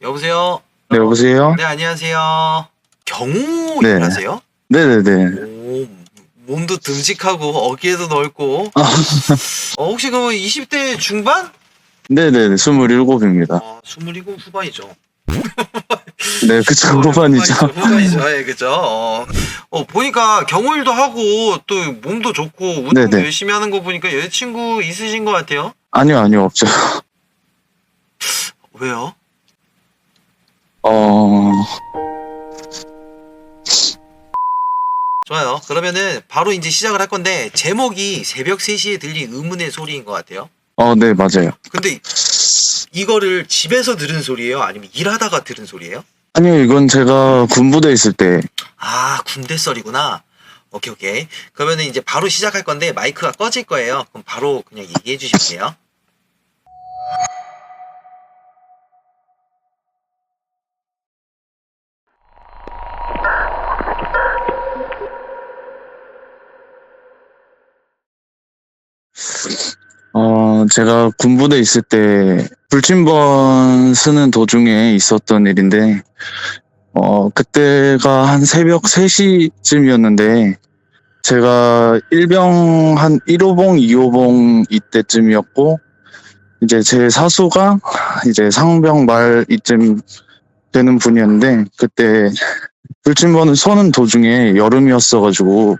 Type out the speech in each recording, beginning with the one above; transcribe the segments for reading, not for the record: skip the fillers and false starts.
여보세요? 네, 여보세요? 네, 안녕하세요. 경호 네. 일하세요? 네네네. 오, 몸도 듬직하고 어깨도 넓고. 혹시 그럼 20대 중반? 네네네, 27입니다. 27 후반이죠. 네, 그쵸, 후반이죠. 후반이죠. 예, 그죠. 보니까 경호 일도 하고 또 몸도 좋고 운동도 네네. 열심히 하는 거 보니까 여자친구 있으신 것 같아요. 아니요, 없죠. 왜요? 어, 좋아요. 그러면은 바로 이제 시작을 할 건데 제목이 새벽 3시에 들린 의문의 소리인 것 같아요. 네, 맞아요. 근데 이거를 집에서 들은 소리예요? 아니면 일하다가 들은 소리예요? 아니요, 이건 제가 군부대 있을 때, 아, 군대 썰이구나. 오케이. 그러면은 이제 바로 시작할 건데 마이크가 꺼질 거예요. 그럼 바로 그냥 얘기해 주시면 돼요. 제가 군부대 있을 때, 불침번 쓰는 도중에 있었던 일인데, 그때가 한 새벽 3시쯤이었는데, 제가 일병 한 1호봉, 2호봉 이때쯤이었고, 이제 제 사수가 이제 상병 말 이쯤 되는 분이었는데 그때 불침번을 쏘는 도중에 여름이었어가지고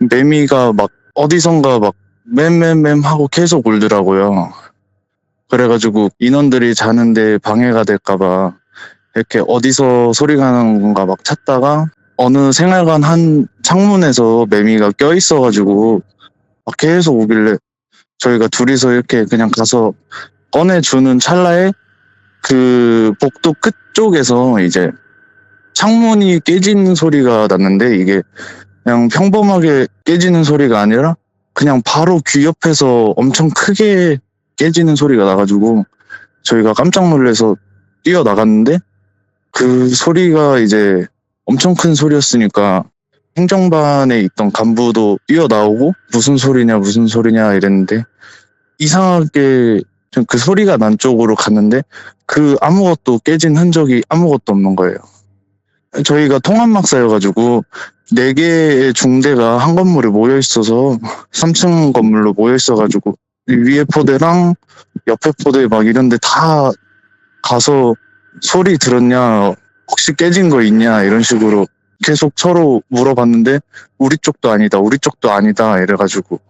매미가 막 어디선가 막 맴맴맴 하고 계속 울더라고요. 그래가지고 인원들이 자는데 방해가 될까봐 이렇게 어디서 소리가 나는 건가 막 찾다가 어느 생활관 한 창문에서 매미가 껴있어가지고 막 계속 오길래 저희가 둘이서 이렇게 그냥 가서 꺼내주는 찰나에 그 복도 끝쪽에서 이제 창문이 깨지는 소리가 났는데 이게 그냥 평범하게 깨지는 소리가 아니라 그냥 바로 귀 옆에서 엄청 크게 깨지는 소리가 나가지고 저희가 깜짝 놀라서 뛰어나갔는데 그 소리가 이제 엄청 큰 소리였으니까 행정반에 있던 간부도 뛰어나오고 무슨 소리냐 이랬는데 이상하게 좀 그 소리가 난 쪽으로 갔는데 그 아무것도 깨진 흔적이 아무것도 없는 거예요. 저희가 통합막사여가지고 4개의 중대가 한 건물에 모여 있어서 3층 건물로 모여 있어가지고 위에 포대랑 옆에 포대 막 이런데 다 가서 소리 들었냐 혹시 깨진 거 있냐 이런 식으로 계속 서로 물어봤는데 우리 쪽도 아니다 이래가지고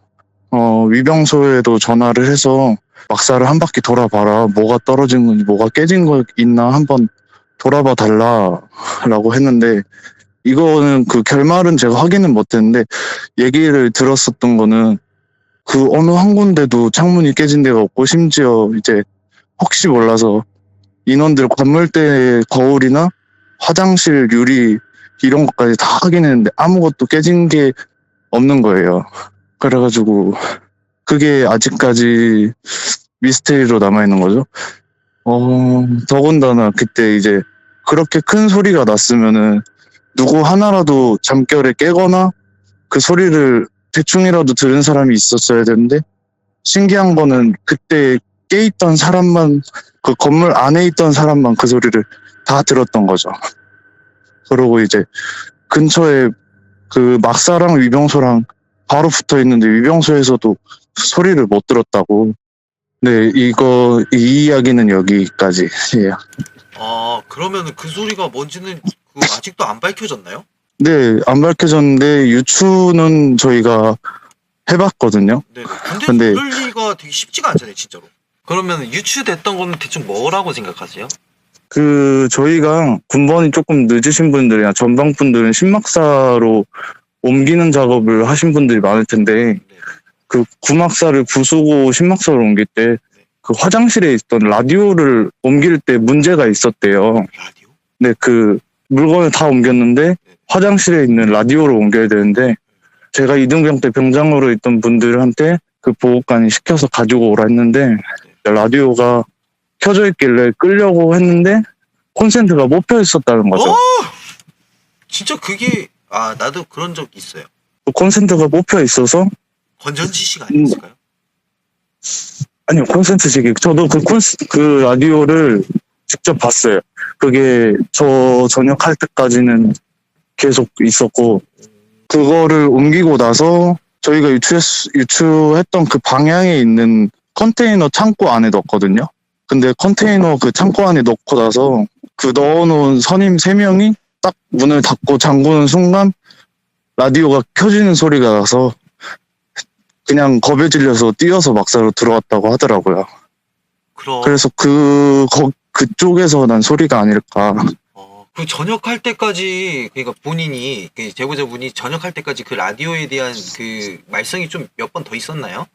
위병소에도 전화를 해서 막사를 한 바퀴 돌아봐라. 뭐가 떨어진 건지, 뭐가 깨진 거 있나 한번 돌아봐 달라라고 했는데, 이거는 그 결말은 제가 확인은 못했는데, 얘기를 들었었던 거는 그 어느 한 군데도 창문이 깨진 데가 없고, 심지어 이제 혹시 몰라서 인원들 관물대 거울이나 화장실 유리 이런 것까지 다 확인했는데 아무것도 깨진 게 없는 거예요. 그래가지고 그게 아직까지 미스테리로 남아있는 거죠. 더군다나 그때 이제 그렇게 큰 소리가 났으면은 누구 하나라도 잠결에 깨거나 그 소리를 대충이라도 들은 사람이 있었어야 되는데 신기한 거는 그때 깨있던 사람만 그 건물 안에 있던 사람만 그 소리를 다 들었던 거죠. 그러고 이제 근처에 그 막사랑 위병소랑 바로 붙어 있는데 위병소에서도 소리를 못 들었다고. 네, 이 이야기는 여기까지예요. 그러면 그 소리가 뭔지는 아직도 안 밝혀졌나요? 네, 안 밝혀졌는데 유추는 저희가 해봤거든요. 네, 근데 근데 그럴 리가 되게 쉽지가 않잖아요, 진짜로. 그러면 유추됐던 거는 대충 뭐라고 생각하세요? 저희가 군번이 조금 늦으신 분들이나 전방 분들은 신막사로 옮기는 작업을 하신 분들이 많을 텐데 네. 그 구막사를 부수고 신막사로 옮길 때 그 화장실에 있던 라디오를 옮길 때 문제가 있었대요. 라디오? 네, 그 물건을 다 옮겼는데 화장실에 있는 라디오를 옮겨야 되는데 제가 이등병 때 병장으로 있던 분들한테 그 보호관이 시켜서 가지고 오라 했는데 라디오가 켜져 있길래 끌려고 했는데 콘센트가 못 펴 있었다는 거죠. 진짜 그게 나도 그런 적 있어요. 그 콘센트가 못 펴 있어서 건전지식 아니었을까요? 아니요, 콘센트식이 저도 그 라디오를 직접 봤어요. 그게 저 전역할 때까지는 계속 있었고, 그거를 옮기고 나서 저희가 유추했던 그 방향에 있는 컨테이너 창고 안에 넣었거든요. 근데 컨테이너 그 창고 안에 넣고 나서 그 넣어놓은 선임 3명이 딱 문을 닫고 잠그는 순간 라디오가 켜지는 소리가 나서 그냥 겁에 질려서 뛰어서 막사로 들어왔다고 하더라고요. 그래서 그쪽에서 난 소리가 아닐까. 그 전역할 때까지, 그러니까 본인이, 그 제보자분이 전역할 때까지 그 라디오에 대한 그 말썽이 좀 몇 번 더 있었나요?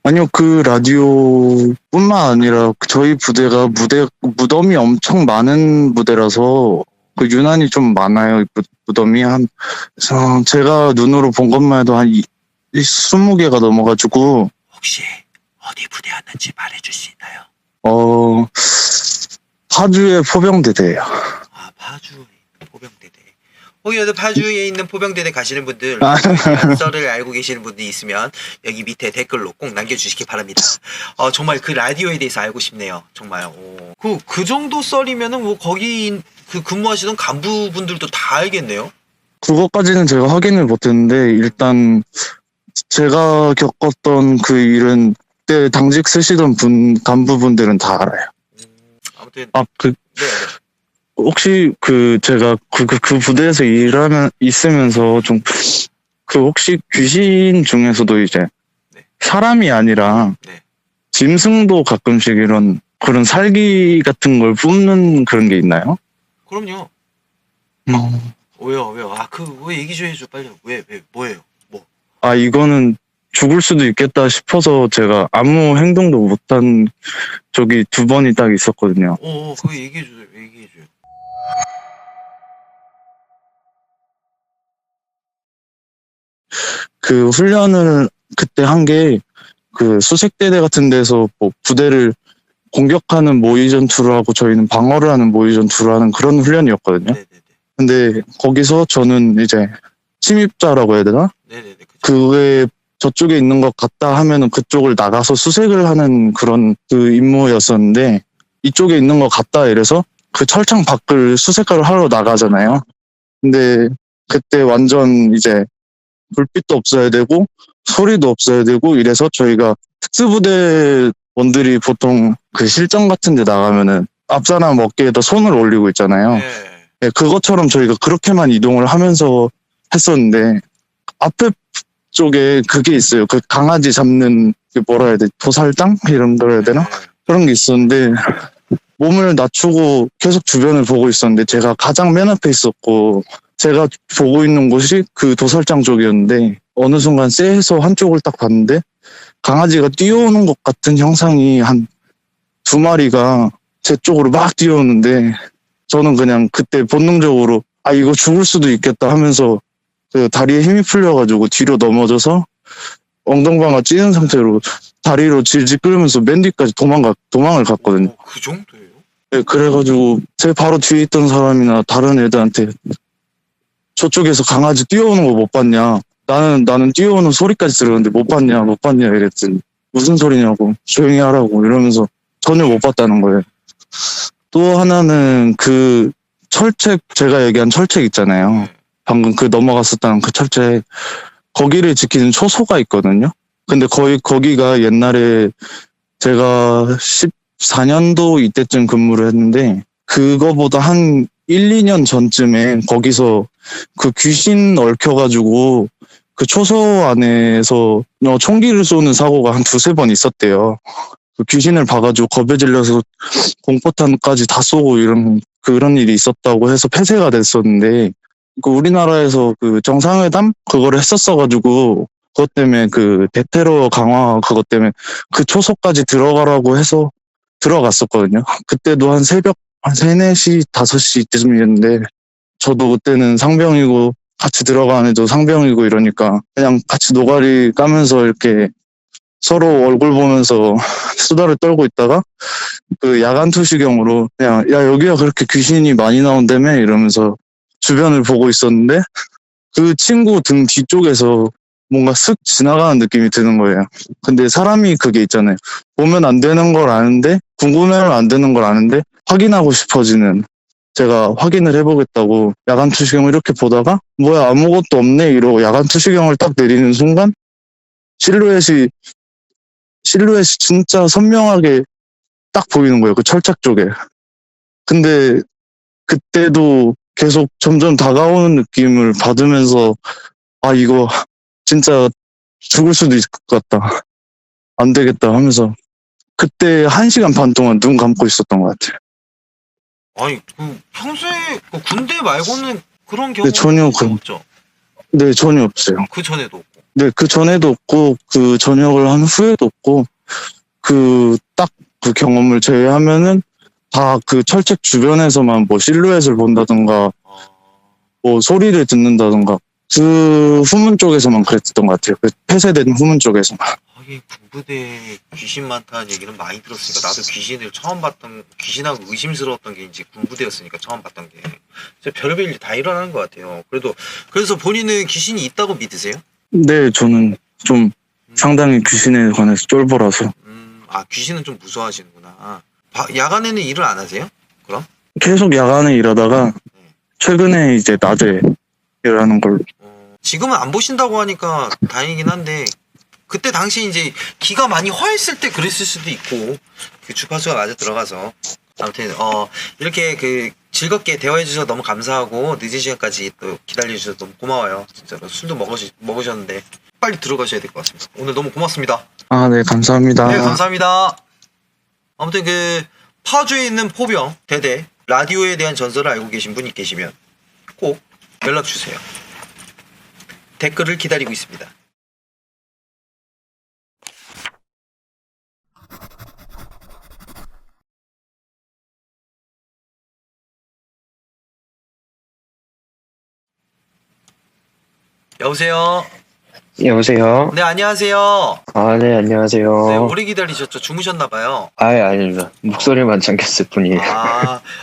아니요, 그 라디오뿐만 아니라 저희 부대가 무덤이 엄청 많은 부대라서 그 유난히 좀 많아요. 무덤이 제가 눈으로 본 것만 해도 한 20개가 넘어가지고. 혹시 어디 부대였는지 말해줄 수 있나요? 파주의 포병대대예요. 아, 파주의 포병대대. 혹여도 파주에 있는 포병대대 가시는 분들, 썰을 알고 계시는 분들이 있으면 여기 밑에 댓글로 꼭 남겨주시기 바랍니다. 정말 그 라디오에 대해서 알고 싶네요. 정말. 그 정도 썰이면은 뭐 거기 그 근무하시던 간부분들도 다 알겠네요. 그것까지는 제가 확인을 못했는데 일단 제가 겪었던 그 일은 그때 당직 쓰시던 간부분들은 다 알아요. 아무튼 네. 혹시 제가 그 부대에서 있으면서 좀 혹시 귀신 중에서도 이제 사람이 아니라 짐승도 가끔씩 이런 그런 살기 같은 걸 뿜는 그런 게 있나요? 그럼요. 왜요? 왜 얘기 좀 해줘 빨리. 뭐예요? 이거는 죽을 수도 있겠다 싶어서 제가 아무 행동도 못한 적이 2번이 딱 있었거든요. 그거 얘기해줘요. 그 훈련을 그때 한 게 그 수색대대 같은 데서 뭐 부대를 공격하는 모의 전투를 하고 저희는 방어를 하는 모의 전투를 하는 그런 훈련이었거든요. 네네네. 근데 거기서 저는 이제 침입자라고 해야 되나? 네네네. 그게 저쪽에 있는 것 같다 하면은 그쪽을 나가서 수색을 하는 그런 그 임무였었는데 이쪽에 있는 것 같다 이래서 그 철창 밖을 수색을 하러 나가잖아요. 근데 그때 완전 이제 불빛도 없어야 되고 소리도 없어야 되고 이래서 저희가 특수부대원들이 보통 그 실전 같은 데 나가면은 앞사람 어깨에다 손을 올리고 있잖아요. 네, 그것처럼 저희가 그렇게만 이동을 하면서 했었는데 앞에 쪽에 그게 있어요. 그 강아지 잡는 그 뭐라 해야 돼? 도살장? 이런 거 해야 되나? 그런 게 있었는데 몸을 낮추고 계속 주변을 보고 있었는데 제가 가장 맨 앞에 있었고 제가 보고 있는 곳이 그 도살장 쪽이었는데 어느 순간 쎄해서 한쪽을 딱 봤는데 강아지가 뛰어오는 것 같은 형상이 한 2마리가 제 쪽으로 막 뛰어오는데 저는 그냥 그때 본능적으로 이거 죽을 수도 있겠다 하면서 그 다리에 힘이 풀려가지고 뒤로 넘어져서 엉덩방아 찌는 상태로 다리로 질질 끌면서 맨 뒤까지 도망을 갔거든요. 그 정도예요? 네, 그래가지고 제 바로 뒤에 있던 사람이나 다른 애들한테 저쪽에서 강아지 뛰어오는 거 못 봤냐? 나는 뛰어오는 소리까지 들었는데 못 봤냐 이랬더니 무슨 소리냐고 조용히 하라고 이러면서 전혀 못 봤다는 거예요. 또 하나는 그 철책 제가 얘기한 철책 있잖아요. 방금 그 넘어갔었다는 그 철책 거기를 지키는 초소가 있거든요. 근데 거기가 옛날에 제가 14년도 이때쯤 근무를 했는데 그거보다 한 1, 2년 전쯤에 거기서 그 귀신 얽혀가지고 그 초소 안에서 총기를 쏘는 사고가 한 2-3번 있었대요. 그 귀신을 봐가지고 겁에 질려서 공포탄까지 다 쏘고 그런 일이 있었다고 해서 폐쇄가 됐었는데 그 우리나라에서 그 정상회담 그거를 했었어가지고 그것 때문에 그 대테러 강화 그것 때문에 그 초소까지 들어가라고 해서 들어갔었거든요. 그때도 한 새벽 한 3, 4시, 5시 이때쯤이었는데 저도 그때는 상병이고 같이 들어간 애도 상병이고 이러니까 그냥 같이 노가리 까면서 이렇게 서로 얼굴 보면서 수다를 떨고 있다가 그 야간 투시경으로 그냥 야 여기가 그렇게 귀신이 많이 나온다며 이러면서 주변을 보고 있었는데 그 친구 등 뒤쪽에서 뭔가 쓱 지나가는 느낌이 드는 거예요. 근데 사람이 그게 있잖아요. 보면 안 되는 걸 아는데, 궁금해하면 안 되는 걸 아는데, 확인하고 싶어지는. 제가 확인을 해보겠다고 야간 투시경을 이렇게 보다가, 뭐야, 아무것도 없네, 이러고 야간 투시경을 딱 내리는 순간, 실루엣이 진짜 선명하게 딱 보이는 거예요. 그 철책 쪽에. 근데 그때도 계속 점점 다가오는 느낌을 받으면서, 아, 이거 진짜 죽을 수도 있을 것 같다. 안 되겠다 하면서 그때 1시간 반 동안 눈 감고 있었던 것 같아요. 아니, 평소에 군대 말고는 그런 네, 전혀 경우 없죠? 네, 전혀 없어요. 그 전에도 없고. 네, 그 전에도 없고, 그 전역을 한 후에도 없고, 딱 그 경험을 제외하면은 다 그 철책 주변에서만 뭐 실루엣을 본다든가, 뭐 소리를 듣는다든가, 그 후문 쪽에서만 그랬던 것 같아요. 그 폐쇄된 후문 쪽에서만. 하긴 군부대에 귀신 많다는 얘기는 많이 들었으니까 나도 귀신하고 의심스러웠던 게 이제 군부대였으니까 처음 봤던 게 진짜 별의별 일이 다 일어나는 것 같아요. 그래서 본인은 귀신이 있다고 믿으세요? 네, 저는 좀 상당히 귀신에 관해서 쫄보라서. 귀신은 좀 무서워하시는구나. 야간에는 일을 안 하세요? 그럼? 계속 야간에 일하다가 최근에 이제 낮에 일하는 걸로. 지금은 안 보신다고 하니까 다행이긴 한데 그때 당시 이제 기가 많이 허했을 때 그랬을 수도 있고 그 주파수가 맞아 들어가서 아무튼 이렇게 즐겁게 대화해 주셔서 너무 감사하고 늦은 시간까지 또 기다려 주셔서 너무 고마워요. 진짜로 술도 먹으셨는데 빨리 들어가셔야 될 것 같습니다. 오늘 너무 고맙습니다. 아, 네, 감사합니다. 네, 감사합니다. 아무튼 파주에 있는 포병 대대 라디오에 대한 전설을 알고 계신 분이 계시면 꼭 연락 주세요. 댓글을 기다리고 있습니다. 여보세요? 여보세요? 네, 안녕하세요. 아, 네, 안녕하세요. 네, 오래 기다리셨죠? 주무셨나봐요. 아닙니다. 목소리만 잠겼을 뿐이에요.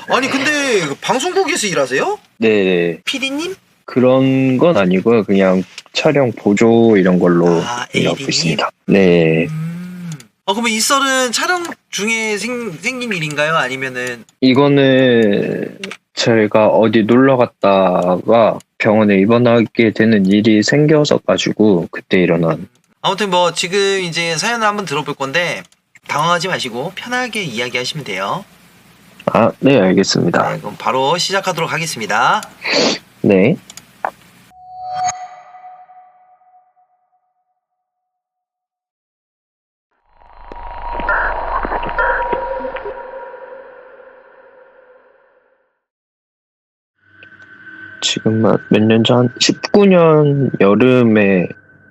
아니, 근데 방송국에서 일하세요? 네, PD님? 그런 건 아니고요. 그냥 촬영 보조 이런 걸로 일하고 AD 님? 있습니다. 네. 그러면 이 썰은 촬영 중에 생긴 일인가요? 아니면은? 이거는 저희가 어디 놀러 갔다가 병원에 입원하게 되는 일이 생겨서 가지고 그때 일어난. 아무튼 지금 이제 사연을 한번 들어볼 건데 당황하지 마시고 편하게 이야기하시면 돼요. 아, 네, 알겠습니다. 네, 그럼 바로 시작하도록 하겠습니다. 네. 지금 몇 년 전, 19년 여름에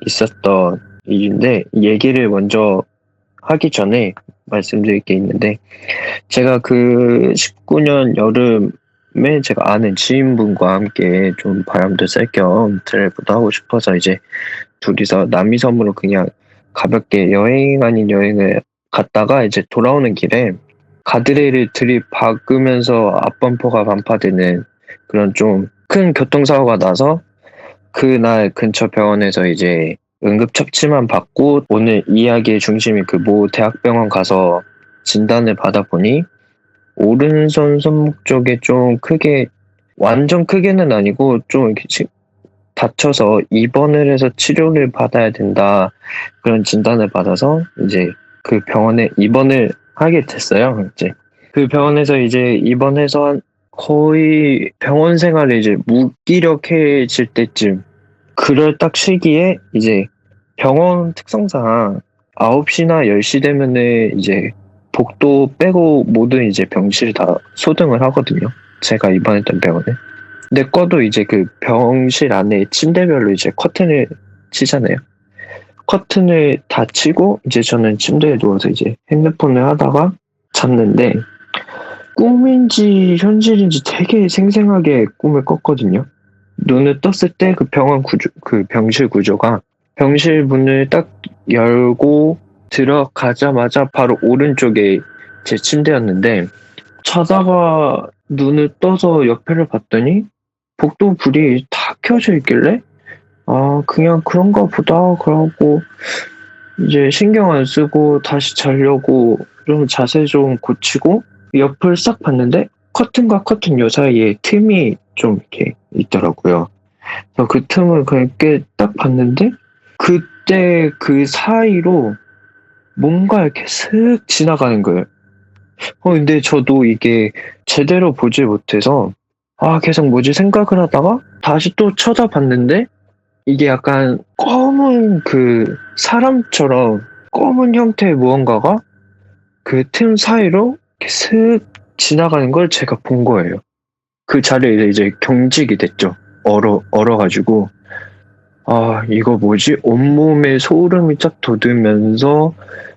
있었던 일인데, 얘기를 먼저 하기 전에 말씀드릴 게 있는데, 제가 그 19년 여름에 제가 아는 지인분과 함께 좀 바람도 쐴 겸 드라이브도 하고 싶어서 이제 둘이서 남이섬으로 그냥 가볍게 여행 아닌 여행을 갔다가 이제 돌아오는 길에 가드레일을 들이박으면서 앞범퍼가 반파되는 그런 좀 큰 교통사고가 나서 그날 근처 병원에서 이제 응급처치만 받고 오늘 이야기의 중심인 그 모 대학병원 가서 진단을 받아보니 오른손 손목 쪽에 좀 크게, 완전 크게는 아니고 좀 이렇게 다쳐서 입원을 해서 치료를 받아야 된다, 그런 진단을 받아서 이제 그 병원에 입원을 하게 됐어요. 이제 그 병원에서 이제 입원해서 거의 병원 생활을 이제 무기력해질 때쯤, 그럴 딱 시기에 이제 병원 특성상 9시나 10시 되면은 이제 복도 빼고 모든 이제 병실 다 소등을 하거든요. 제가 입원했던 병원에. 내 거도 이제 그 병실 안에 침대별로 이제 커튼을 치잖아요. 커튼을 다 치고 이제 저는 침대에 누워서 이제 핸드폰을 하다가 잤는데, 꿈인지 현실인지 되게 생생하게 꿈을 꿨거든요. 눈을 떴을 때 그 그 병실 구조가, 병실 문을 딱 열고 들어가자마자 바로 오른쪽에 제 침대였는데, 자다가 눈을 떠서 옆에를 봤더니 복도 불이 다 켜져 있길래 그냥 그런가 보다. 그러고 이제 신경 안 쓰고 다시 자려고 좀 자세 좀 고치고 옆을 싹 봤는데 커튼과 커튼 요 사이에 틈이 좀 이렇게 있더라고요. 그래서 그 틈을 그렇게 딱 봤는데 그때 그 사이로 뭔가 이렇게 슥 지나가는 거예요. 근데 저도 이게 제대로 보질 못해서 계속 뭐지 생각을 하다가 다시 또 쳐다봤는데 이게 약간 검은 그 사람처럼 검은 형태의 무언가가 그 틈 사이로 이렇게 슥 지나가는 걸 제가 본 거예요. 그 자리에 이제 경직이 됐죠. 얼어가지고. 이거 뭐지? 온몸에 소름이 쫙 돋으면서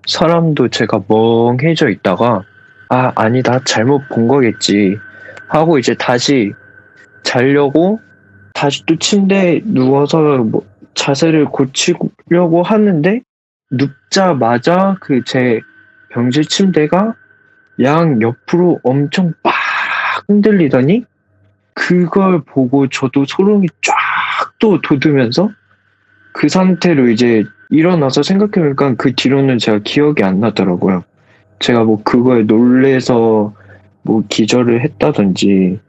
사람도 제가 멍해져 있다가, 아니다. 잘못 본 거겠지. 하고 이제 다시 자려고 다시 또 침대에 누워서 뭐 자세를 고치려고 하는데 눕자마자 그 제 병실 침대가 양 옆으로 엄청 빡 흔들리더니 그걸 보고 저도 소름이 쫙 또 돋으면서 그 상태로 이제 일어나서 생각해보니까 그 뒤로는 제가 기억이 안 나더라고요. 제가 뭐 그거에 놀래서 뭐 기절을 했다든지.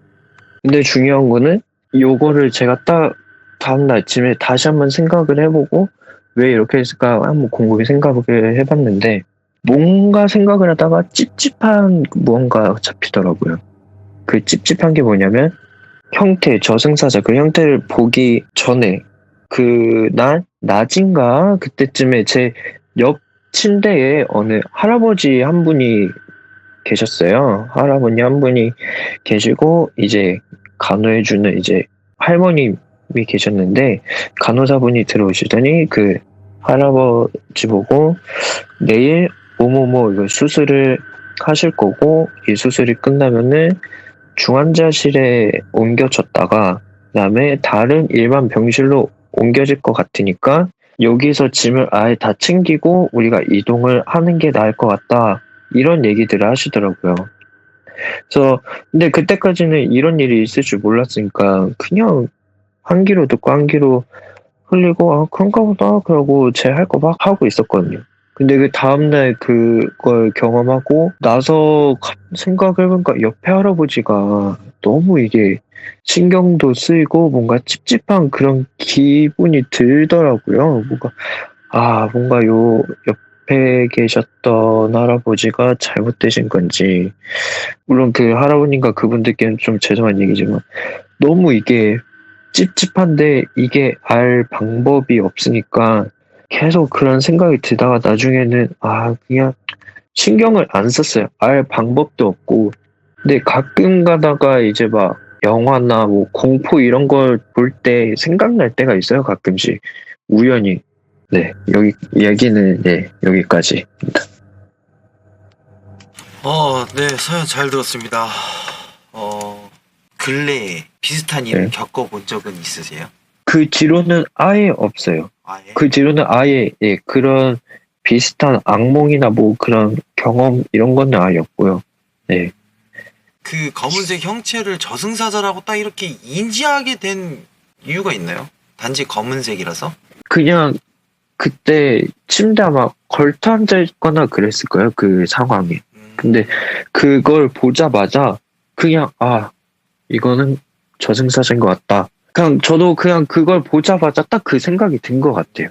근데 중요한 거는 요거를 제가 딱 다음날 아침에 다시 한번 생각을 해보고 왜 이렇게 했을까 한번 곰곰이 생각을 해봤는데 뭔가 생각을 하다가 찝찝한 무언가 잡히더라고요. 그 찝찝한 게 뭐냐면 저승사자 그 형태를 보기 전에 그날 낮인가 그때쯤에 제 옆 침대에 어느 할아버지 한 분이 계셨어요. 할아버지 한 분이 계시고 이제 간호해주는 이제 할머님이 계셨는데 간호사분이 들어오시더니 그 할아버지 보고 내일 뭐뭐뭐 이거 수술을 하실 거고 이 수술이 끝나면은 중환자실에 옮겨졌다가 그다음에 다른 일반 병실로 옮겨질 것 같으니까 여기서 짐을 아예 다 챙기고 우리가 이동을 하는 게 나을 것 같다. 이런 얘기들을 하시더라고요. 그래서 근데 그때까지는 이런 일이 있을 줄 몰랐으니까 그냥 한 귀로 듣고 한 귀로 흘리고 그런가 보다 그러고 제 할 거 막 하고 있었거든요. 근데 그 다음날 그걸 경험하고 나서 생각을 해보니까 옆에 할아버지가 너무 이게 신경도 쓰이고 뭔가 찝찝한 그런 기분이 들더라고요. 뭔가 요 옆에 계셨던 할아버지가 잘못되신 건지 물론 그 할아버님과 그분들께는 좀 죄송한 얘기지만 너무 이게 찝찝한데 이게 알 방법이 없으니까 계속 그런 생각이 들다가 나중에는 그냥 신경을 안 썼어요. 알 방법도 없고. 근데 가끔 가다가 이제 막 영화나 뭐 공포 이런 걸 볼 때 생각날 때가 있어요. 가끔씩. 우연히. 네. 얘기는 여기까지. 네, 사연 잘 들었습니다. 근래에 비슷한 일을 네. 겪어본 적은 있으세요? 그 뒤로는 아예 없어요. 아예? 그 뒤로는 아예 그런 비슷한 악몽이나 뭐 그런 경험 이런 거는 아예 없고요. 네. 그 검은색 형체를 저승사자라고 딱 이렇게 인지하게 된 이유가 있나요? 단지 검은색이라서? 그냥 그때 침대 아마 걸터 앉아 있거나 그랬을 거예요. 그 상황에. 근데 그걸 보자마자 그냥 이거는 저승사자인 것 같다. 저도 그냥 그걸 보자마자 딱 그 생각이 든 것 같아요.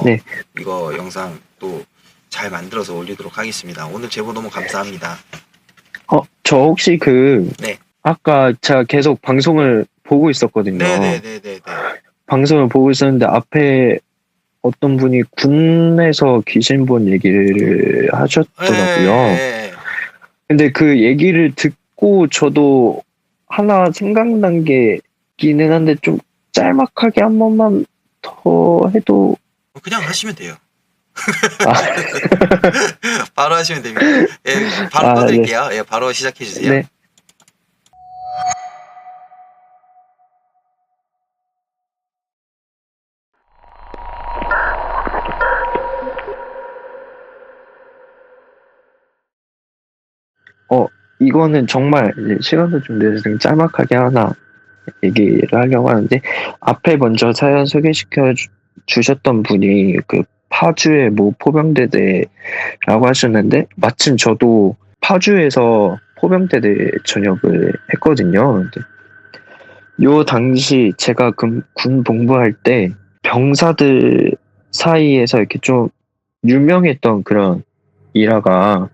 네. 이거 영상 또 잘 만들어서 올리도록 하겠습니다. 오늘 제보 너무 감사합니다. 저 혹시 네. 아까 제가 계속 방송을 보고 있었거든요. 네네네네. 방송을 보고 있었는데 앞에 어떤 분이 군에서 귀신 본 얘기를 하셨더라고요. 네. 근데 그 얘기를 듣고 저도 하나 생각난 게 있기는 한데 좀 짤막하게 한 번만 더 해도 그냥 하시면 돼요. 바로 하시면 됩니다. 바로 꺼드릴게요. 네. 바로 시작해 주세요. 네. 이거는 정말 시간도 좀 내서 짤막하게 하나 얘기를 하려고 하는데, 앞에 먼저 사연 소개시켜 주셨던 분이 그 파주의 모 포병대대라고 하셨는데, 마침 저도 파주에서 포병대대 전역을 했거든요. 근데 요 당시 제가 군 복무할 때 병사들 사이에서 이렇게 좀 유명했던 그런 일화가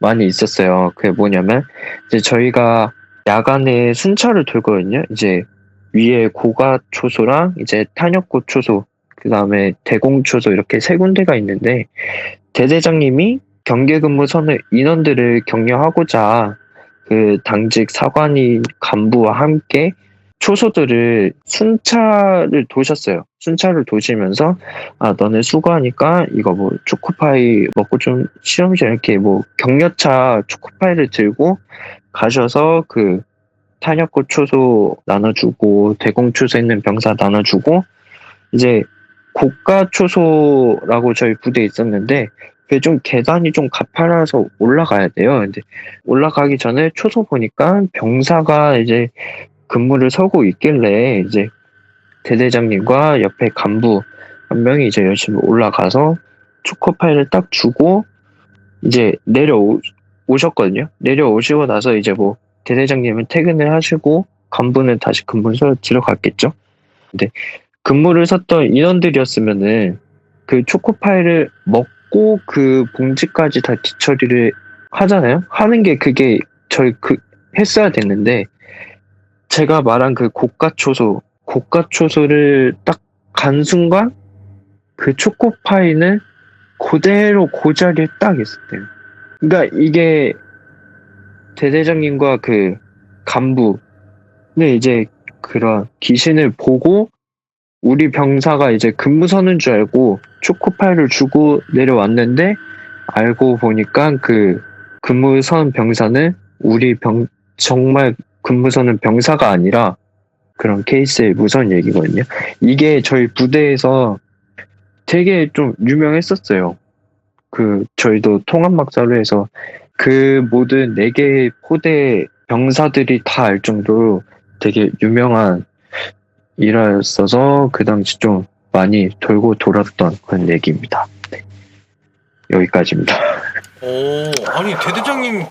많이 있었어요. 그게 뭐냐면, 이제 저희가 야간에 순찰을 돌거든요. 이제 위에 고가초소랑 이제 탄약고초소, 그 다음에 대공초소 이렇게 세 군데가 있는데, 대대장님이 경계근무선의 인원들을 격려하고자 그 당직 사관이 간부와 함께 초소들을 순찰을 도셨어요. 순찰을 도시면서, 아, 너네 수고하니까 이거 뭐 초코파이 먹고 좀 쉬엄쉬엄 이렇게 뭐 격려차 초코파이를 들고 가셔서 그 탄약고 초소 나눠주고 대공초소 있는 병사 나눠주고, 이제 고가 초소라고 저희 부대에 있었는데, 그게 좀 계단이 좀 가파라서 올라가야 돼요. 근데 올라가기 전에 초소 보니까 병사가 이제 근무를 서고 있길래, 이제 대대장님과 옆에 간부 한 명이 이제 열심히 올라가서 초코파이를 딱 주고 이제 내려오셨거든요. 내려오시고 나서 이제 뭐 대대장님은 퇴근을 하시고 간부는 다시 근무를 들어갔겠죠. 근데 근무를 섰던 인원들이었으면은 그 초코파이를 먹고 그 봉지까지 다 뒤처리를 하잖아요. 하는 게 그게 저희 했어야 됐는데, 제가 말한 그 고가초소를 딱 간 순간 그 초코파이는 그대로 그 자리에 딱 있었대요. 그러니까 이게 대대장님과 그 간부는 이제 그런 귀신을 보고 우리 병사가 이제 근무 서는 줄 알고 초코파이를 주고 내려왔는데, 알고 보니까 그 근무 선 병사는 정말 근무 서는 병사가 아니라 그런 케이스의 무서운 얘기거든요. 이게 저희 부대에서 되게 좀 유명했었어요. 저희도 통합막사로 해서 그 모든 4개의 포대 병사들이 다 알 정도로 되게 유명한 일화였어서 그 당시 좀 많이 돌고 돌았던 그런 얘기입니다. 네. 여기까지입니다. 아니 대대장님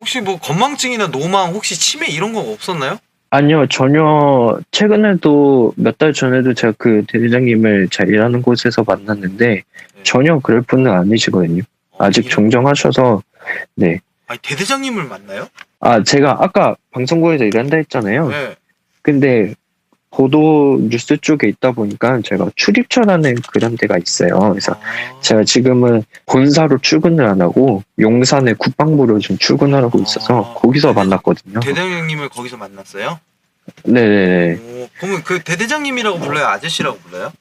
혹시 뭐 건망증이나 노망, 혹시 치매 이런 거 없었나요? 아니요, 전혀. 최근에도 몇 달 전에도 제가 그 대대장님을 잘 일하는 곳에서 만났는데, 네. 전혀 그럴 분은 아니시거든요. 아직 정정하셔서. 네. 아니 대대장님을 만나요? 아, 제가 아까 방송국에서 일한다 했잖아요. 네. 근데 보도 뉴스 쪽에 있다 보니까 제가 출입처라는 그런 데가 있어요. 그래서 제가 지금은 본사로 출근을 안 하고 용산의 국방부로 좀 출근하고 있어서 거기서 만났거든요. 대대장님을 거기서 만났어요? 네네네. 그러면 그 대대장님이라고 불러요? 아저씨라고 불러요?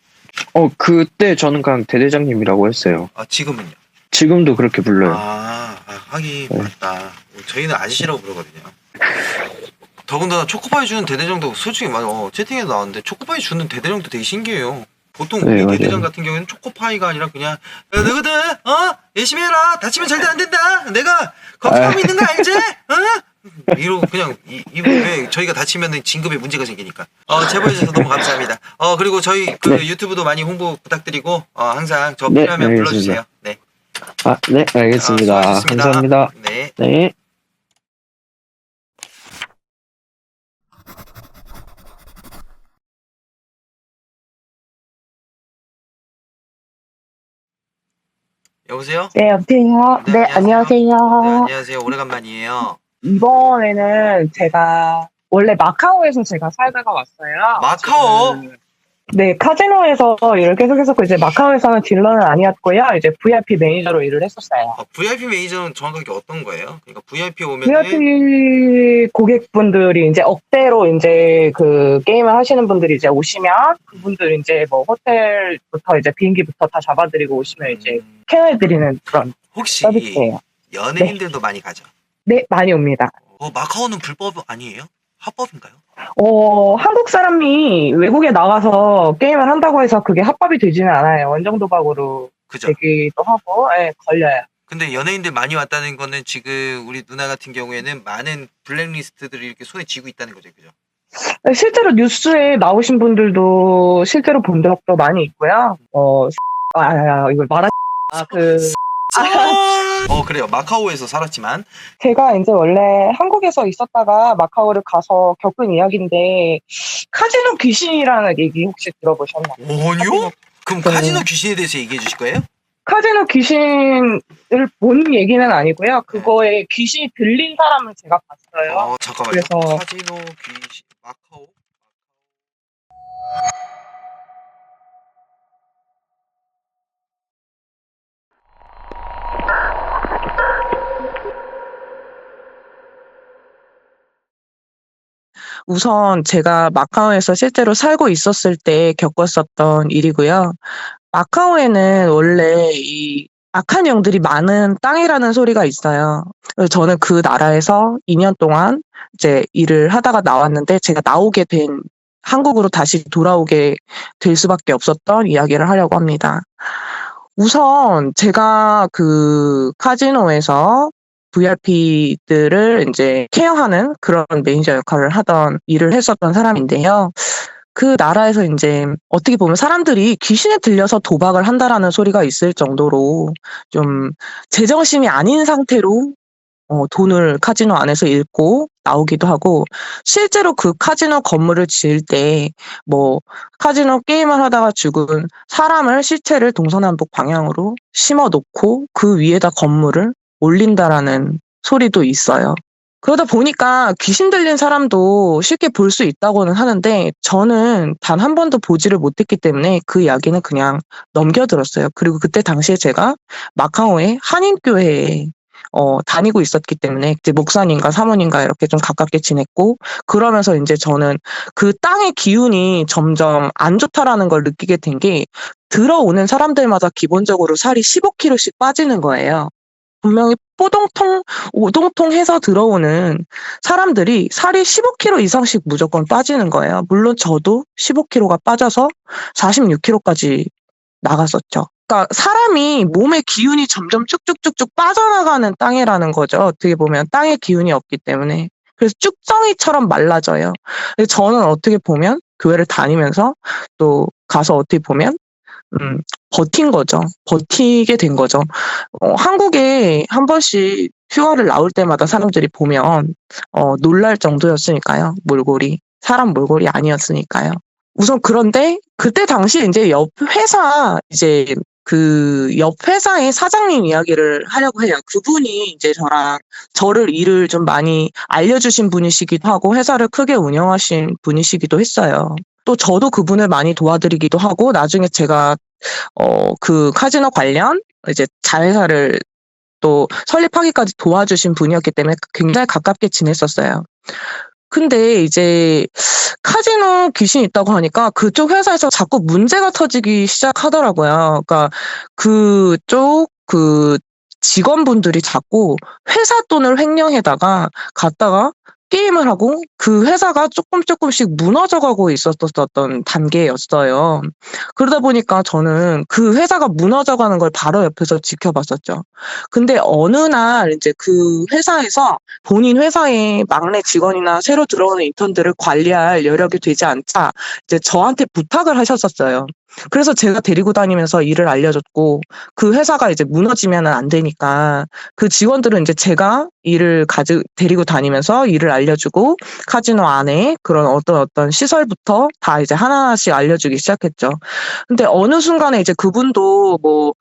그때 저는 그냥 대대장님이라고 했어요. 아, 지금은요? 지금도 그렇게 불러요. 하긴 맞다. 저희는 아저씨라고 부르거든요. 더군다나 초코파이 주는 대대장도 솔직히 채팅에서 나왔는데, 초코파이 주는 대대장도 되게 신기해요. 보통 우리 맞아요. 대대장 같은 경우에는 초코파이가 아니라 그냥, 야, 너희들 열심히 해라. 다치면 절대 안 된다. 내가 걱정하고 있는 거 알지? 이러고 그냥 왜 저희가 다치면 진급에 문제가 생기니까. 제보해 주셔서 너무 감사합니다. 그리고 저희 유튜브도 많이 홍보 부탁드리고, 항상 저 필요하면 불러주세요. 네. 네, 알겠습니다. 수고하셨습니다. 감사합니다. 네. 네. 여보세요? 네, 여보세요. 네, 안녕하세요. 네, 안녕하세요. 오래간만이에요. 이번에는 제가 원래 마카오에서 제가 살다가 왔어요. 마카오? 네, 카지노에서 일을 계속 했었고, 이제 마카오에서는 딜러는 아니었고요. 이제 VIP 매니저로 일을 했었어요. VIP 매니저는 정확하게 어떤 거예요? 그러니까 VIP 오면은 VIP 고객분들이 이제 억대로 이제 그 게임을 하시는 분들이 이제 오시면, 그분들 이제 뭐 호텔부터 이제 비행기부터 다 잡아드리고 오시면 이제 케어해드리는 그런 혹시 서비스예요. 연예인들도 많이 가죠? 네, 많이 옵니다. 마카오는 불법 아니에요? 합법인가요? 한국 사람이 외국에 나가서 게임을 한다고 해서 그게 합법이 되지는 않아요. 원정도박으로 그죠? 되기도 하고, 걸려요. 근데 연예인들 많이 왔다는 거는 지금 우리 누나 같은 경우에는 많은 블랙리스트들이 이렇게 손에 쥐고 있다는 거죠, 그죠? 실제로 뉴스에 나오신 분들도 실제로 본 적도 많이 있고요. 이걸 그래요. 마카오에서 살았지만. 제가 이제 원래 한국에서 있었다가 마카오를 가서 겪은 이야기인데, 카지노 귀신이라는 얘기 혹시 들어보셨나요? 아니요? 그럼 카지노 귀신에 대해서 얘기해 주실 거예요? 카지노 귀신을 본 얘기는 아니고요. 그거에 귀신이 들린 사람을 제가 봤어요. 잠깐만요. 그래서 카지노 귀신, 마카오? 우선 제가 마카오에서 실제로 살고 있었을 때 겪었었던 일이고요. 마카오에는 원래 이 악한 영들이 많은 땅이라는 소리가 있어요. 그래서 저는 그 나라에서 2년 동안 이제 일을 하다가 나왔는데, 제가 나오게 된, 한국으로 다시 돌아오게 될 수밖에 없었던 이야기를 하려고 합니다. 우선 제가 그 카지노에서 VIP들을 이제 케어하는 그런 매니저 역할을 하던 일을 했었던 사람인데요. 그 나라에서 이제 어떻게 보면 사람들이 귀신에 들려서 도박을 한다라는 소리가 있을 정도로 좀 제정신이 아닌 상태로 돈을 카지노 안에서 잃고 나오기도 하고, 실제로 그 카지노 건물을 지을 때 뭐 카지노 게임을 하다가 죽은 사람을 시체를 동서남북 방향으로 심어 놓고 그 위에다 건물을 올린다라는 소리도 있어요. 그러다 보니까 귀신 들린 사람도 쉽게 볼 수 있다고는 하는데, 저는 단 한 번도 보지를 못했기 때문에 그 이야기는 그냥 넘겨들었어요. 그리고 그때 당시에 제가 마카오의 한인교회에 다니고 있었기 때문에 이제 목사님과 사모님과 이렇게 좀 가깝게 지냈고, 그러면서 이제 저는 그 땅의 기운이 점점 안 좋다라는 걸 느끼게 된 게, 들어오는 사람들마다 기본적으로 살이 15kg씩 빠지는 거예요. 분명히 뽀동통, 오동통 해서 들어오는 사람들이 살이 15kg 이상씩 무조건 빠지는 거예요. 물론 저도 15kg가 빠져서 46kg까지 나갔었죠. 그러니까 사람이 몸의 기운이 점점 쭉쭉쭉쭉 빠져나가는 땅이라는 거죠. 어떻게 보면 땅의 기운이 없기 때문에. 그래서 쭉정이처럼 말라져요. 근데 저는 어떻게 보면 교회를 다니면서 또 가서 어떻게 보면 버틴 거죠. 버티게 된 거죠. 한국에 한 번씩 휴가를 나올 때마다 사람들이 보면 놀랄 정도였으니까요. 몰골이. 사람 몰골이 아니었으니까요. 우선 그런데 그때 당시 이제 옆 회사의 사장님 이야기를 하려고 해요. 그분이 이제 저를 일을 좀 많이 알려주신 분이시기도 하고 회사를 크게 운영하신 분이시기도 했어요. 또 저도 그분을 많이 도와드리기도 하고, 나중에 제가 그 카지노 관련 이제 자회사를 또 설립하기까지 도와주신 분이었기 때문에 굉장히 가깝게 지냈었어요. 근데 이제 카지노 귀신이 있다고 하니까 그쪽 회사에서 자꾸 문제가 터지기 시작하더라고요. 그러니까 그쪽 직원분들이 자꾸 회사 돈을 횡령해다가 갔다가 게임을 하고 그 회사가 조금씩 무너져가고 있었던 단계였어요. 그러다 보니까 저는 그 회사가 무너져가는 걸 바로 옆에서 지켜봤었죠. 근데 어느 날 이제 그 회사에서 본인 회사의 막내 직원이나 새로 들어오는 인턴들을 관리할 여력이 되지 않자 이제 저한테 부탁을 하셨었어요. 그래서 제가 데리고 다니면서 일을 알려줬고, 그 회사가 이제 무너지면 안 되니까 그 직원들은 이제 제가 데리고 다니면서 일을 알려주고, 카지노 안에 그런 어떤 시설부터 다 이제 하나하나씩 알려주기 시작했죠. 근데 어느 순간에 이제 그분도 뭐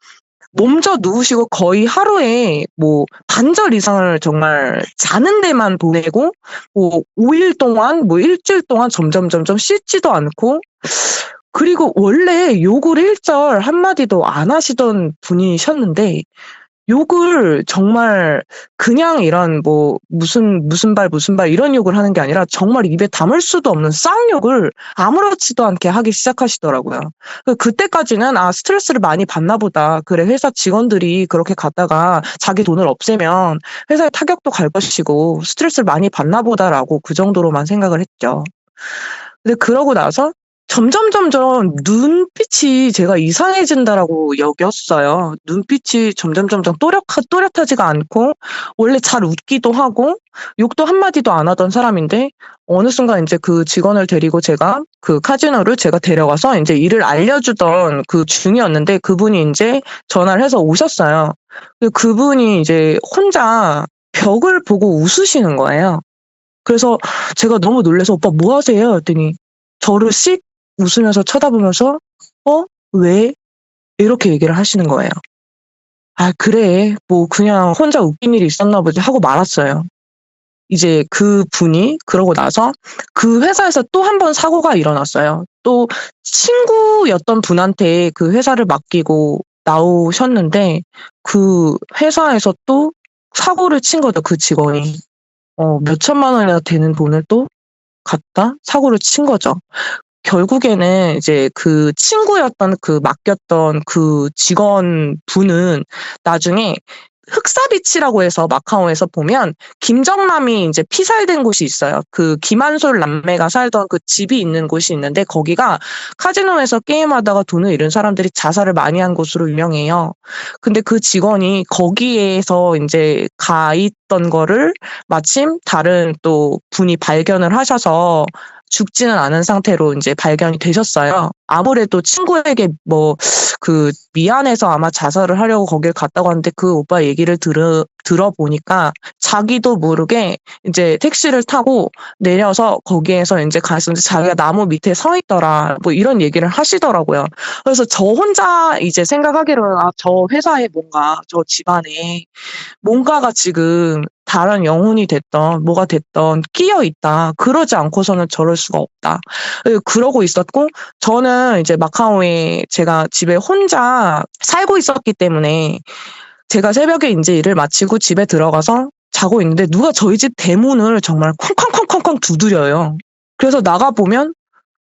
몸져 누우시고 거의 하루에 뭐 반절 이상을 정말 자는 데만 보내고, 뭐 5일 동안 뭐 일주일 동안 점점 씻지도 않고, 그리고 원래 욕을 일절 한마디도 안 하시던 분이셨는데, 욕을 정말 그냥 이런 뭐 무슨 발 이런 욕을 하는 게 아니라 정말 입에 담을 수도 없는 쌍욕을 아무렇지도 않게 하기 시작하시더라고요. 그때까지는 스트레스를 많이 받나 보다. 그래, 회사 직원들이 그렇게 갔다가 자기 돈을 없애면 회사에 타격도 갈 것이고 스트레스를 많이 받나 보다라고 그 정도로만 생각을 했죠. 근데 그러고 나서 점점 눈빛이 제가 이상해진다라고 여겼어요. 눈빛이 점점 또렷하지가 않고, 원래 잘 웃기도 하고, 욕도 한마디도 안 하던 사람인데, 어느 순간 이제 그 직원을 데리고 제가 그 카지노를 제가 데려가서 이제 일을 알려주던 그 중이었는데, 그분이 이제 전화를 해서 오셨어요. 그분이 이제 혼자 벽을 보고 웃으시는 거예요. 그래서 제가 너무 놀라서 오빠 뭐 하세요? 했더니 저를 씩 웃으면서 쳐다보면서 왜? 이렇게 얘기를 하시는 거예요. 아, 그래. 뭐 그냥 혼자 웃긴 일이 있었나 보지 하고 말았어요. 이제 그 분이 그러고 나서 그 회사에서 또 한 번 사고가 일어났어요. 또 친구였던 분한테 그 회사를 맡기고 나오셨는데 그 회사에서 또 사고를 친 거죠, 그 직원이. 몇 천만 원이나 되는 돈을 또 갖다 사고를 친 거죠. 결국에는 이제 그 친구였던 그 맡겼던 그 직원분은 나중에 흑사비치라고 해서 마카오에서 보면 김정남이 이제 피살된 곳이 있어요. 그 김한솔 남매가 살던 그 집이 있는 곳이 있는데 거기가 카지노에서 게임하다가 돈을 잃은 사람들이 자살을 많이 한 곳으로 유명해요. 근데 그 직원이 거기에서 이제 가 있던 거를 마침 다른 또 분이 발견을 하셔서 죽지는 않은 상태로 이제 발견이 되셨어요. 아무래도 친구에게 뭐 그 미안해서 아마 자살을 하려고 거길 갔다고 하는데 그 오빠 얘기를 들어보니까 자기도 모르게 이제 택시를 타고 내려서 거기에서 이제 갔는데 자기가 나무 밑에 서 있더라. 뭐 이런 얘기를 하시더라고요. 그래서 저 혼자 이제 생각하기로는 저 회사에 뭔가 저 집안에 뭔가가 지금 다른 영혼이 됐던 뭐가 됐던 끼어 있다. 그러지 않고서는 저럴 수가 없다. 그러고 있었고 저는 이제 마카오에 제가 집에 혼자 살고 있었기 때문에 제가 새벽에 이제 일을 마치고 집에 들어가서 자고 있는데 누가 저희 집 대문을 정말 쾅쾅쾅쾅쾅 두드려요. 그래서 나가보면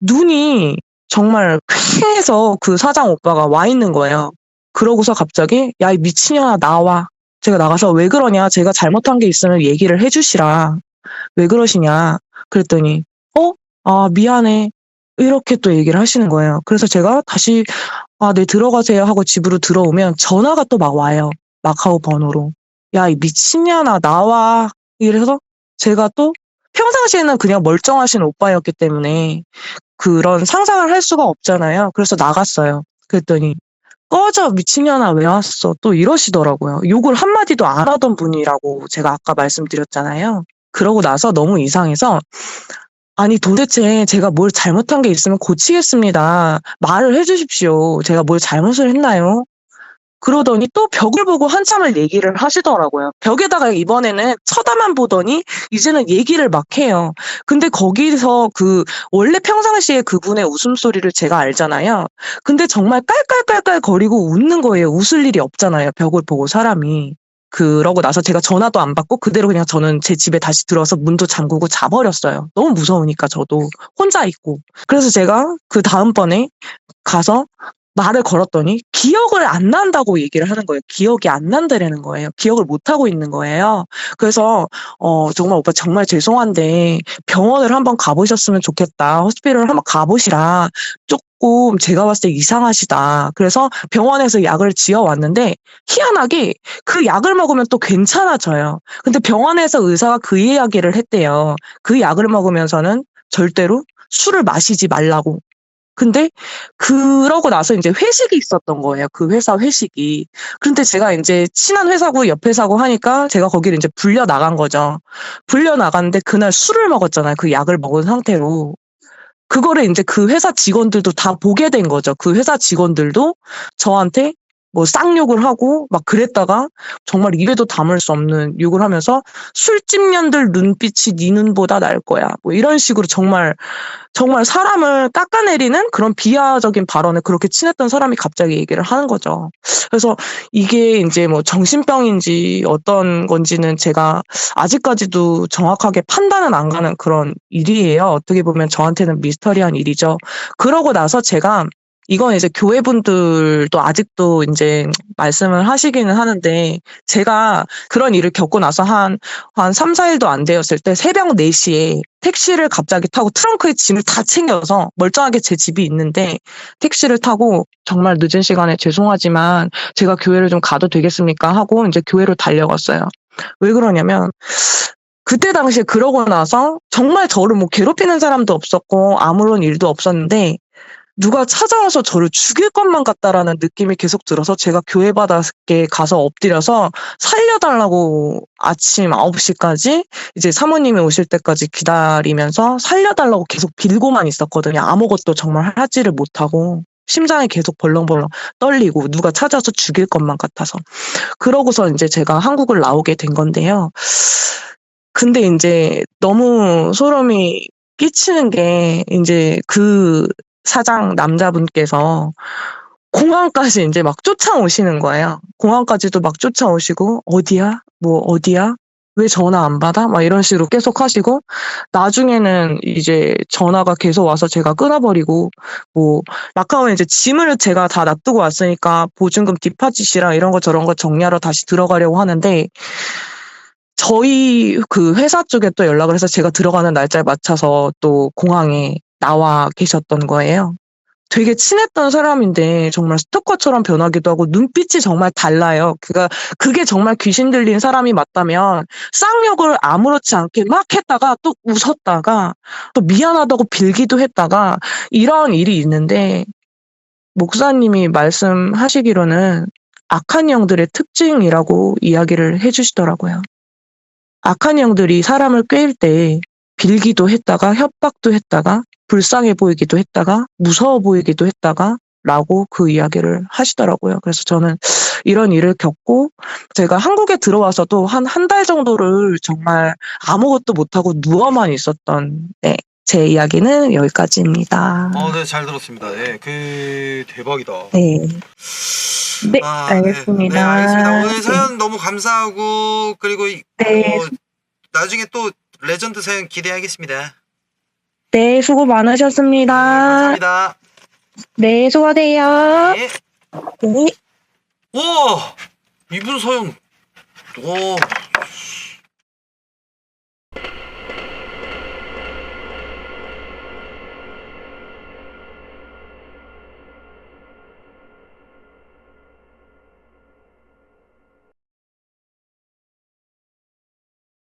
눈이 정말 퀭해서 그 사장 오빠가 와 있는 거예요. 그러고서 갑자기 야, 이 미친년아 나와. 제가 나가서 왜 그러냐, 제가 잘못한 게 있으면 얘기를 해주시라. 왜 그러시냐 그랬더니 미안해. 이렇게 또 얘기를 하시는 거예요. 그래서 제가 다시 네 들어가세요 하고 집으로 들어오면 전화가 또 막 와요. 마카오 번호로. 야, 이 미친년아 나와. 이래서 제가 또 평상시에는 그냥 멀쩡하신 오빠였기 때문에 그런 상상을 할 수가 없잖아요. 그래서 나갔어요. 그랬더니 꺼져 미친년아 왜 왔어 또 이러시더라고요. 욕을 한마디도 안 하던 분이라고 제가 아까 말씀드렸잖아요. 그러고 나서 너무 이상해서 아니 도대체 제가 뭘 잘못한 게 있으면 고치겠습니다. 말을 해주십시오. 제가 뭘 잘못을 했나요? 그러더니 또 벽을 보고 한참을 얘기를 하시더라고요. 벽에다가 이번에는 쳐다만 보더니 이제는 얘기를 막 해요. 근데 거기서 원래 평상시에 그분의 웃음소리를 제가 알잖아요. 근데 정말 깔깔깔깔 거리고 웃는 거예요. 웃을 일이 없잖아요. 벽을 보고 사람이. 그러고 나서 제가 전화도 안 받고 그대로 그냥 저는 제 집에 다시 들어와서 문도 잠그고 자버렸어요. 너무 무서우니까 저도 혼자 있고. 그래서 제가 그 다음번에 가서 말을 걸었더니 기억을 안 난다고 얘기를 하는 거예요. 기억이 안 난다라는 거예요. 기억을 못 하고 있는 거예요. 그래서 정말 오빠 정말 죄송한데 병원을 한번 가보셨으면 좋겠다. 호스피tal을 한번 가보시라. 조금 제가 봤을 때 이상하시다. 그래서 병원에서 약을 지어왔는데 희한하게 그 약을 먹으면 또 괜찮아져요. 근데 병원에서 의사가 그 이야기를 했대요. 그 약을 먹으면서는 절대로 술을 마시지 말라고. 근데 그러고 나서 이제 회식이 있었던 거예요. 그 회사 회식이. 그런데 제가 이제 친한 회사고 옆 회사고 하니까 제가 거기를 이제 불려 나간 거죠. 불려 나갔는데 그날 술을 먹었잖아요. 그 약을 먹은 상태로. 그거를 이제 그 회사 직원들도 다 보게 된 거죠. 그 회사 직원들도 저한테 뭐 쌍욕을 하고 막 그랬다가 정말 입에도 담을 수 없는 욕을 하면서 술집년들 눈빛이 네 눈보다 날 거야. 뭐 이런 식으로 정말 사람을 깎아내리는 그런 비하적인 발언을 그렇게 친했던 사람이 갑자기 얘기를 하는 거죠. 그래서 이게 이제 뭐 정신병인지 어떤 건지는 제가 아직까지도 정확하게 판단은 안 가는 그런 일이에요. 어떻게 보면 저한테는 미스터리한 일이죠. 그러고 나서 제가 이건 이제 교회분들도 아직도 이제 말씀을 하시기는 하는데, 제가 그런 일을 겪고 나서 한 3, 4일도 안 되었을 때 새벽 4시에 택시를 갑자기 타고 트렁크에 짐을 다 챙겨서 멀쩡하게 제 집이 있는데 택시를 타고 정말 늦은 시간에 죄송하지만 제가 교회를 좀 가도 되겠습니까? 하고 이제 교회로 달려갔어요. 왜 그러냐면 그때 당시에 그러고 나서 정말 저를 뭐 괴롭히는 사람도 없었고 아무런 일도 없었는데 누가 찾아와서 저를 죽일 것만 같다라는 느낌이 계속 들어서 제가 교회 바닥에 가서 엎드려서 살려달라고 아침 9시까지 이제 사모님이 오실 때까지 기다리면서 살려달라고 계속 빌고만 있었거든요. 아무것도 정말 하지를 못하고 심장이 계속 벌렁벌렁 떨리고 누가 찾아서 죽일 것만 같아서. 그러고서 이제 제가 한국을 나오게 된 건데요. 근데 이제 너무 소름이 끼치는 게 이제 그 사장 남자분께서 공항까지 이제 막 쫓아오시는 거예요. 공항까지도 막 쫓아오시고 어디야? 뭐 어디야? 왜 전화 안 받아? 막 이런 식으로 계속 하시고 나중에는 이제 전화가 계속 와서 제가 끊어버리고 뭐 마카오에 이제 짐을 제가 다 놔두고 왔으니까 보증금 디파짓이랑 이런 거 저런 거 정리하러 다시 들어가려고 하는데 저희 그 회사 쪽에 또 연락을 해서 제가 들어가는 날짜에 맞춰서 또 공항에 나와 계셨던 거예요. 되게 친했던 사람인데 정말 스토커처럼 변하기도 하고 눈빛이 정말 달라요. 그게 정말 귀신 들린 사람이 맞다면 쌍욕을 아무렇지 않게 막 했다가 또 웃었다가 또 미안하다고 빌기도 했다가 이런 일이 있는데 목사님이 말씀하시기로는 악한 영들의 특징이라고 이야기를 해주시더라고요. 악한 영들이 사람을 꾀일 때 빌기도 했다가 협박도 했다가 불쌍해 보이기도 했다가 무서워 보이기도 했다가 라고 그 이야기를 하시더라고요. 그래서 저는 이런 일을 겪고 제가 한국에 들어와서도 한 달 정도를 정말 아무것도 못하고 누워만 있었던 제 이야기는 여기까지입니다. 네, 잘 들었습니다. 대박이다. 네. 네, 알겠습니다. 네, 알겠습니다. 오늘 사연 너무 감사하고 그리고 네. 나중에 또 레전드 사연 기대하겠습니다. 네, 수고 많으셨습니다. 감사합니다. 네, 수고하세요. 네. 네. 와, 이분 사연, 와.